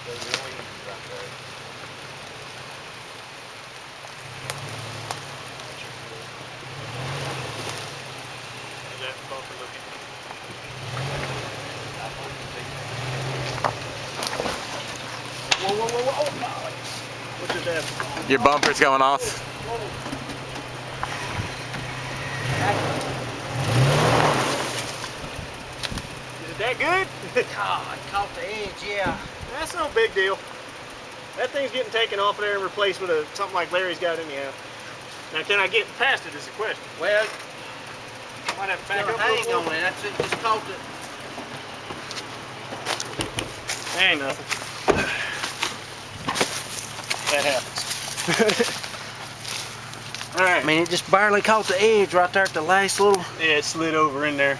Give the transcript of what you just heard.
Is that bumper looking? Whoa, whoa, whoa, whoa! Oh, what's it that? Your bumper's going off. Is it that good? God, caught the edge, yeah. That's no big deal. That thing's getting taken off of there and replaced with something like Larry's got anyhow. Now, can I get past it is the question. Well, I might have to back still up a hang little on more. it. That's it. Just caught it. Ain't nothing. That happens. All right. I mean, it just barely caught the edge right there at the last little. Yeah, it slid over in there.